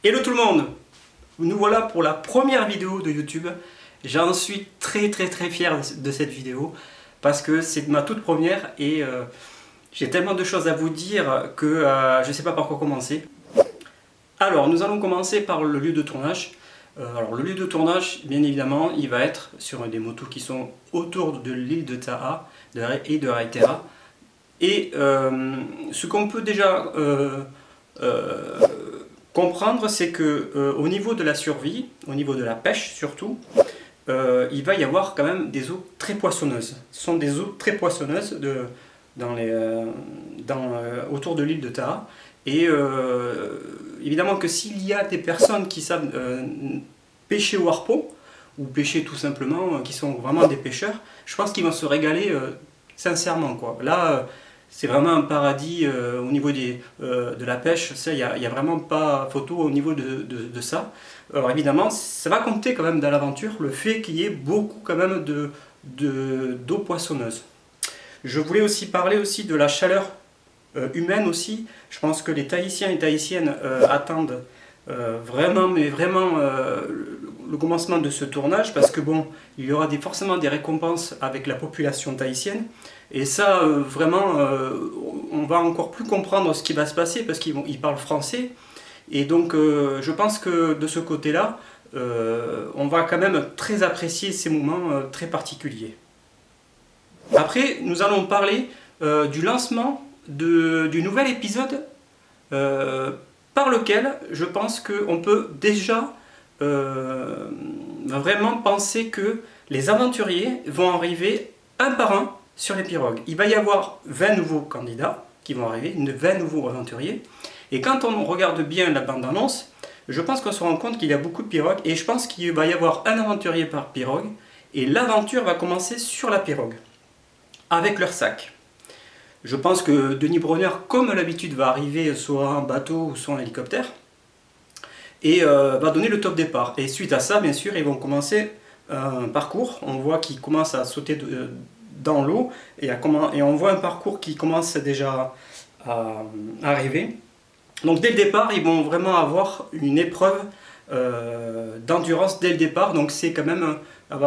Hello tout le monde! Nous voilà pour la première vidéo de YouTube. J'en suis très fier de cette vidéo parce que c'est ma toute première et j'ai tellement de choses à vous dire que je ne sais pas par quoi commencer. Alors nous allons commencer par le lieu de tournage. Alors le lieu de tournage, bien évidemment, il va être sur des motos qui sont autour de l'île de Taha et de Raitera. Et ce qu'on peut déjà comprendre, c'est que au niveau de la survie, au niveau de la pêche surtout, il va y avoir quand même des eaux très poissonneuses. Ce sont des eaux très poissonneuses autour de l'île de Taha. Et évidemment que s'il y a des personnes qui savent pêcher au harpon, ou pêcher tout simplement, qui sont vraiment des pêcheurs, je pense qu'ils vont se régaler sincèrement, quoi. Là, c'est vraiment un paradis au niveau de la pêche. Il n'y a vraiment pas photo au niveau de ça. Alors évidemment, ça va compter quand même dans l'aventure, le fait qu'il y ait beaucoup quand même d'eau poissonneuse. Je voulais aussi parler aussi de la chaleur humaine aussi. Je pense que les Tahitiens et Tahitiennes attendent vraiment le commencement de ce tournage, parce que bon, il y aura forcément des récompenses avec la population tahitienne, et ça vraiment on va encore plus comprendre ce qui va se passer parce qu'ils parlent français, et donc je pense que de ce côté là on va quand même très apprécier ces moments très particuliers. Après nous allons parler du lancement du nouvel épisode par lequel je pense qu'on peut déjà vraiment penser que les aventuriers vont arriver un par un sur les pirogues. Il va y avoir 20 nouveaux candidats qui vont arriver, 20 nouveaux aventuriers. Et quand on regarde bien la bande-annonce, je pense qu'on se rend compte qu'il y a beaucoup de pirogues, et je pense qu'il va y avoir un aventurier par pirogue, et l'aventure va commencer sur la pirogue, avec leur sac. Je pense que Denis Bronner, comme l'habitude, va arriver soit en bateau ou soit en hélicoptère, et va donner le top départ. Et suite à ça, bien sûr, ils vont commencer un parcours. On voit qu'ils commencent à sauter dans l'eau, et on voit un parcours qui commence déjà à arriver. Donc dès le départ, ils vont vraiment avoir une épreuve d'endurance dès le départ. Donc c'est quand même,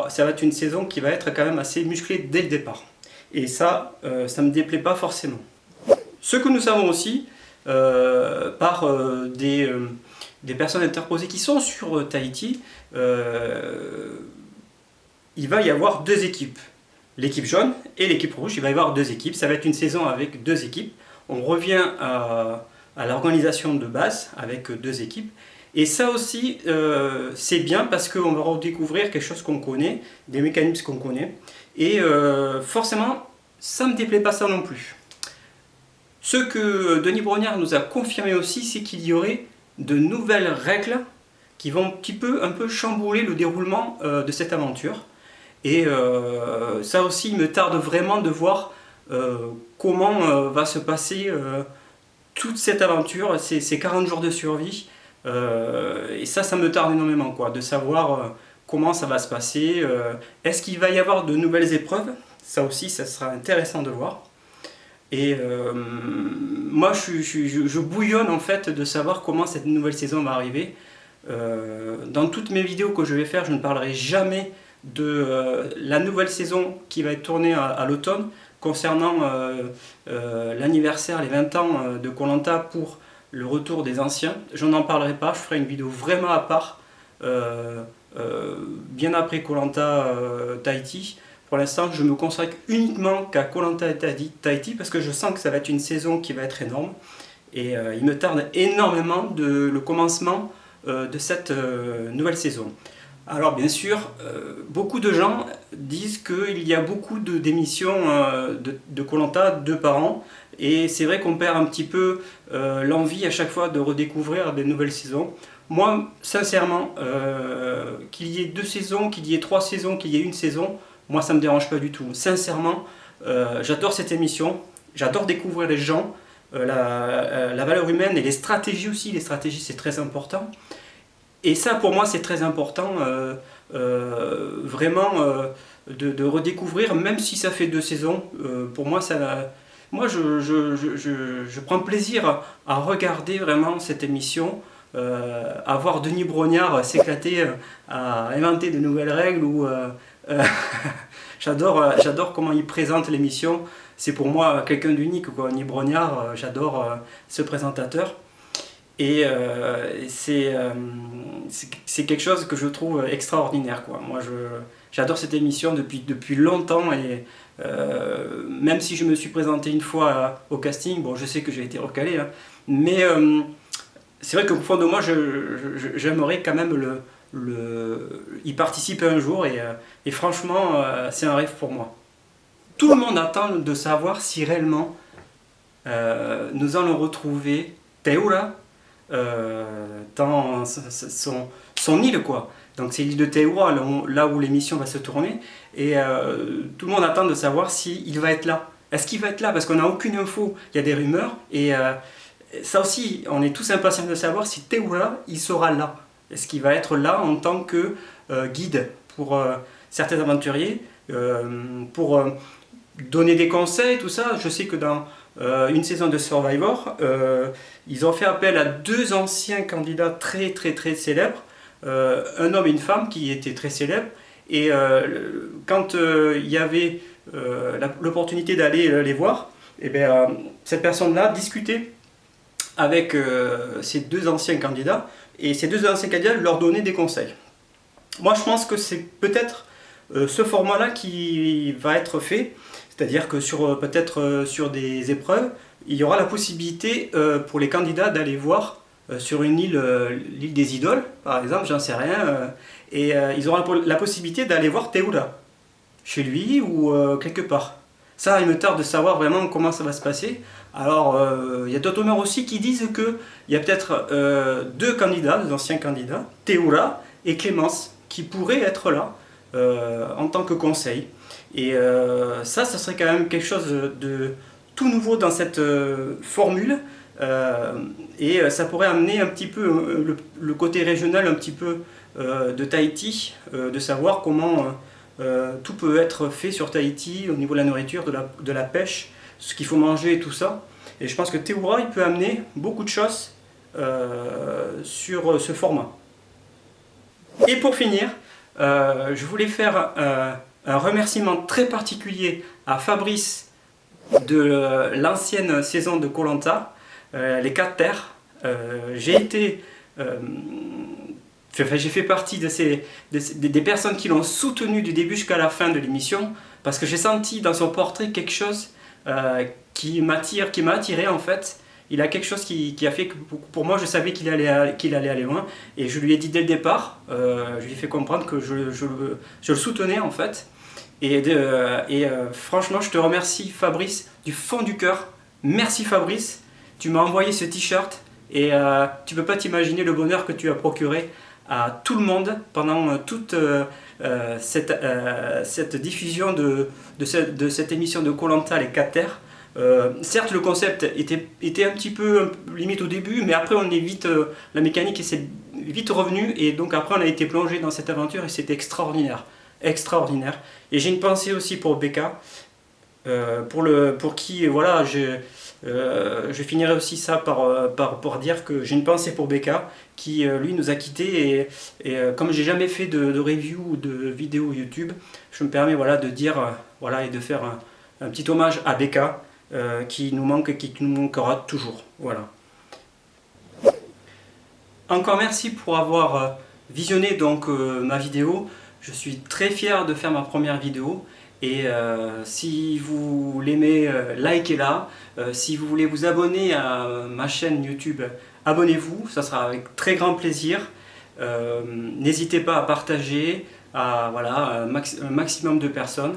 ça va être une saison qui va être quand même assez musclée dès le départ. Et ça, ça ne me déplaît pas forcément. Ce que nous savons aussi, par des personnes interposées qui sont sur Tahiti, il va y avoir deux équipes. L'équipe jaune et l'équipe rouge, il va y avoir deux équipes. Ça va être une saison avec deux équipes. On revient à l'organisation de base avec deux équipes. Et ça aussi, c'est bien parce qu'on va redécouvrir quelque chose qu'on connaît, des mécanismes qu'on connaît. Et forcément, ça ne me déplaît pas ça non plus. Ce que Denis Bronner nous a confirmé aussi, c'est qu'il y aurait de nouvelles règles qui vont un peu chambouler le déroulement de cette aventure. Et ça aussi, il me tarde vraiment de voir comment va se passer toute cette aventure, ces 40 jours de survie. Et ça me tarde énormément, quoi, de savoir comment ça va se passer. Est-ce qu'il va y avoir de nouvelles épreuves? Ça aussi, ça sera intéressant de voir. Et moi, je bouillonne en fait de savoir comment cette nouvelle saison va arriver. Dans toutes mes vidéos que je vais faire, je ne parlerai jamais de la nouvelle saison qui va être tournée à l'automne, concernant l'anniversaire, les 20 ans de Koh Lanta pour le retour des anciens. Je n'en parlerai pas, je ferai une vidéo vraiment à part, bien après Koh Lanta Tahiti. Pour l'instant, je me consacre uniquement qu'à Koh Lanta Tahiti parce que je sens que ça va être une saison qui va être énorme. Et il me tarde énormément le commencement de cette nouvelle saison. Alors bien sûr, beaucoup de gens disent qu'il y a beaucoup d'émissions de Koh Lanta 2 par an, et c'est vrai qu'on perd un petit peu l'envie à chaque fois de redécouvrir des nouvelles saisons. Moi, sincèrement, qu'il y ait 2 saisons, qu'il y ait 3 saisons, qu'il y ait une saison, moi ça ne me dérange pas du tout. Sincèrement, j'adore cette émission, j'adore découvrir les gens, la valeur humaine et les stratégies aussi. Les stratégies, c'est très important. Et ça, pour moi, c'est très important, vraiment, de redécouvrir, même si ça fait 2 saisons. Pour moi, ça moi je prends plaisir à regarder vraiment cette émission, à voir Denis Brognard s'éclater à inventer de nouvelles règles ou j'adore comment il présente l'émission. C'est pour moi quelqu'un d'unique, quoi. Denis Brognard, j'adore ce présentateur. Et c'est quelque chose que je trouve extraordinaire, quoi. Moi, j'adore cette émission depuis longtemps et même si je me suis présenté une fois au casting, bon, je sais que j'ai été recalé, hein, mais c'est vrai qu'au fond de moi, j'aimerais quand même y participer un jour et franchement, c'est un rêve pour moi. Tout le monde attend de savoir si réellement nous allons retrouver Teura dans son île, quoi. Donc c'est l'île de Teura, là où l'émission va se tourner, et tout le monde attend de savoir s'il va être là. Est-ce qu'il va être là? Parce qu'on n'a aucune info, il y a des rumeurs, et ça aussi, on est tous impatients de savoir si Teura, il sera là. Est-ce qu'il va être là en tant que guide pour certains aventuriers, pour donner des conseils, tout ça. Je sais que dans une saison de Survivor, ils ont fait appel à 2 anciens candidats très célèbres, un homme et une femme qui étaient très célèbres, et quand il y avait l'opportunité d'aller les voir, et bien, cette personne-là discutait avec ces 2 anciens candidats, et ces 2 anciens candidats leur donnaient des conseils. Moi je pense que c'est peut-être ce format-là qui va être fait. C'est-à-dire que peut-être sur des épreuves, il y aura la possibilité pour les candidats d'aller voir sur une île, l'île des idoles, par exemple, j'en sais rien, et ils auront la possibilité d'aller voir Teura, chez lui ou quelque part. Ça, il me tarde de savoir vraiment comment ça va se passer. Alors, il y a d'autres rumeurs aussi qui disent qu'il y a peut-être 2 candidats, 2 anciens candidats, Teura et Clémence, qui pourraient être là en tant que conseil. Et ça serait quand même quelque chose de tout nouveau dans cette formule, et ça pourrait amener un petit peu le côté régional un petit peu de Tahiti, de savoir comment tout peut être fait sur Tahiti au niveau de la nourriture, de la pêche, ce qu'il faut manger et tout ça. Et je pense que Teura, il peut amener beaucoup de choses sur ce format. Et pour finir, je voulais faire un remerciement très particulier à Fabrice de l'ancienne saison de Koh Lanta, les 4 terres. J'ai fait partie des personnes qui l'ont soutenu du début jusqu'à la fin de l'émission, parce que j'ai senti dans son portrait quelque chose qui m'a attiré en fait. Il a quelque chose qui a fait que pour moi je savais qu'il allait aller loin, et je lui ai dit dès le départ, je lui ai fait comprendre que je le soutenais en fait. Et franchement, je te remercie Fabrice du fond du cœur. Merci Fabrice, tu m'as envoyé ce t-shirt et tu peux pas t'imaginer le bonheur que tu as procuré à tout le monde pendant toute cette diffusion de cette émission de Koh Lanta, les 4 terres. Certes, le concept était un petit peu limite au début, mais après la mécanique s'est vite revenue, et donc après on a été plongé dans cette aventure et c'était extraordinaire. Et j'ai une pensée aussi pour Becca, pour qui, voilà, je finirai aussi ça par dire que j'ai une pensée pour Becca, qui lui nous a quittés, et comme j'ai jamais fait de review ou de vidéo YouTube, je me permets, voilà, de dire, voilà, et de faire un petit hommage à Becca, qui nous manque et qui nous manquera toujours. Voilà. Encore merci pour avoir visionné donc ma vidéo. Je suis très fier de faire ma première vidéo, et si vous l'aimez, likez-la. Si vous voulez vous abonner à ma chaîne YouTube, abonnez-vous, ça sera avec très grand plaisir. N'hésitez pas à partager à un maximum de personnes,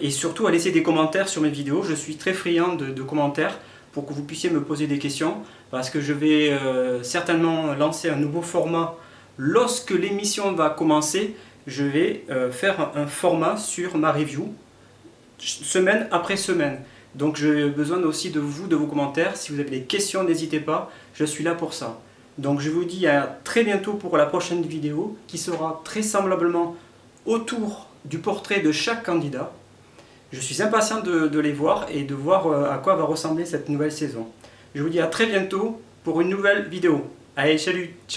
et surtout à laisser des commentaires sur mes vidéos. Je suis très friand de commentaires pour que vous puissiez me poser des questions, parce que je vais certainement lancer un nouveau format lorsque l'émission va commencer. Je vais faire un format sur ma review, semaine après semaine. Donc j'ai besoin aussi de vous, de vos commentaires. Si vous avez des questions, n'hésitez pas, je suis là pour ça. Donc je vous dis à très bientôt pour la prochaine vidéo, qui sera très semblablement autour du portrait de chaque candidat. Je suis impatient de les voir et de voir à quoi va ressembler cette nouvelle saison. Je vous dis à très bientôt pour une nouvelle vidéo. Allez, salut, ciao!